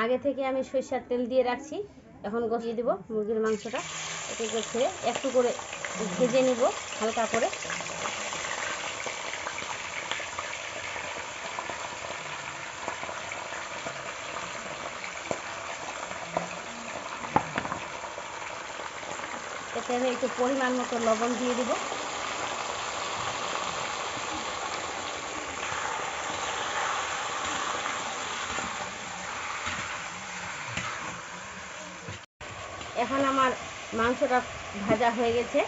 আগে থেকে আমি সরিষার তেল দিয়ে রাখছি। এখন কষিয়ে দিব মুরগির মাংসটা। এটাকে ছেড়ে একটু করে ভেজে নিব হালকা করে। এতে আমি একটু পরিমাণ মতো লবণ দিয়ে দিব। এখন আমার মাংসটা ভাজা হয়ে গেছে,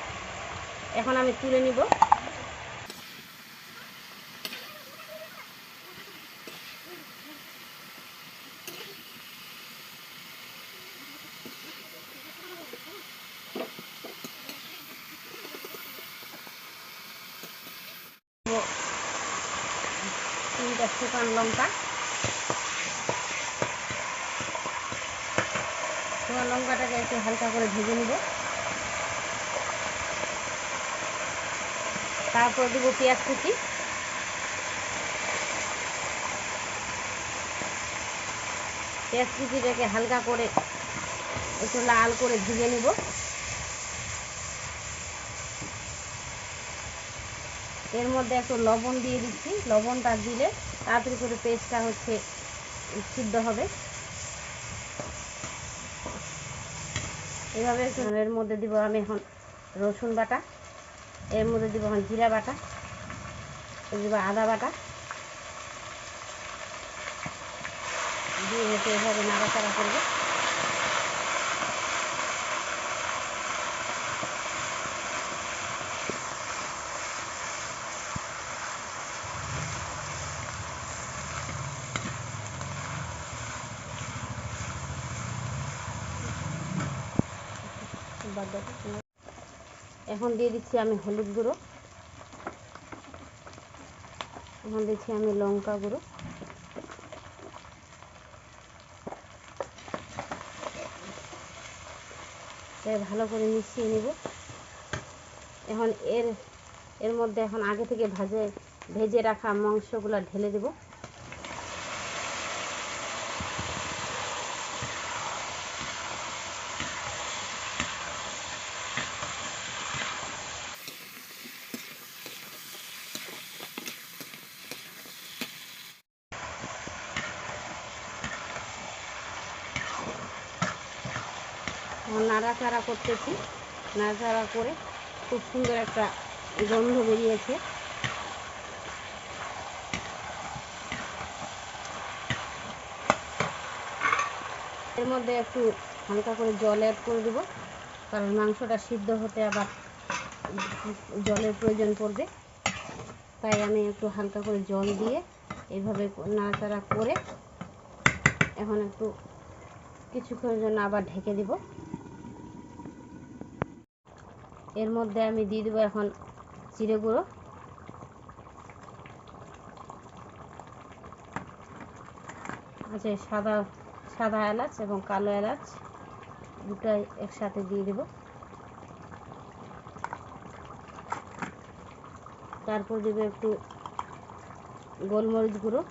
এখন আমি তুলে নিব। তিনটা শুকানো লঙ্কা, লঙ্কাটাকে একটু হালকা করে ভেজে নিব। তারপর দেব পেঁয়াজ কুচি, পেঁয়াজ কুচিটাকে হালকা করে একটু লাল করে ভেজে নিব। এর মধ্যে একটু লবণ দিয়ে দিচ্ছি, লবণটা দিলে তাড়াতাড়ি করে পেস্টটা সিদ্ধ হবে। এভাবে এর মধ্যে দিব আমি এখন রসুন বাটা, এর মধ্যে দিব এখন জিরা বাটা, দিব আদা বাটা, দিয়ে এভাবে নাড়াচাড়া করবো। এখন দিয়ে দিচ্ছি আমি হলুদ গুঁড়ো, এখন দিচ্ছি আমি লঙ্কা গুঁড়ো, ভালো করে মিশিয়ে নেব। এখন এর মধ্যে এখন আগে থেকে ভেজে রাখা মাংসগুলো ঢেলে দেব। নাড়াচাড়া করতেছি, নাড়াচাড়া করে খুব সুন্দর একটা গন্ধ বেরিয়েছে। এর মধ্যে একটু হালকা করে জল অ্যাড করে দেব, কারণ মাংসটা সিদ্ধ হতে আবার জলের প্রয়োজন পড়বে। তাই আমি একটু হালকা করে জল দিয়ে এইভাবে নাড়াচাড়া করে এখন একটু কিছুক্ষণের জন্য আবার ঢেকে দিব। এর মধ্যে আমি দিয়ে দেবো এখন জিরে গুঁড়ো, আছে সাদা এলাচ এবং কালো এলাচ, দুটাই একসাথে দিয়ে দেব। তারপর দেবো একটু গোলমরিচ গুঁড়ো,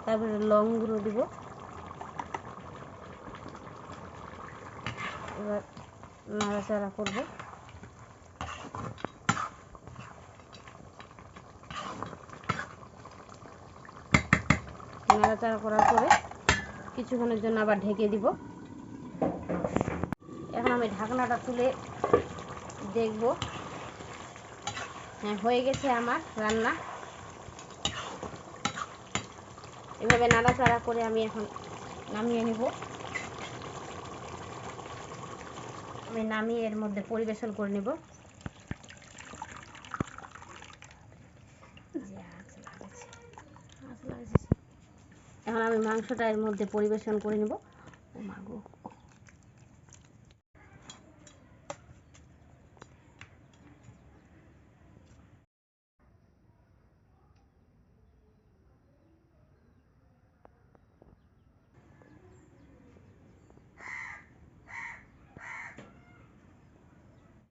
তারপরে লং গুঁড়ো দিব। এবার নাড়াচাড়া করব। নাড়াচাড়া করার পরে কিছুক্ষণের জন্য আবার ঢেকে দিব। এখন আমি ঢাকনাটা তুলে দেখব, হ্যাঁ হয়ে গেছে আমার রান্না। এভাবে নাড়াচাড়া করে আমি এখন নামিয়ে নেব। আমি নামিয়ে এর মধ্যে পরিবেশন করে নেব। এখন আমি মাংসটা এর মধ্যে পরিবেশন করে নেব। ও মা গো।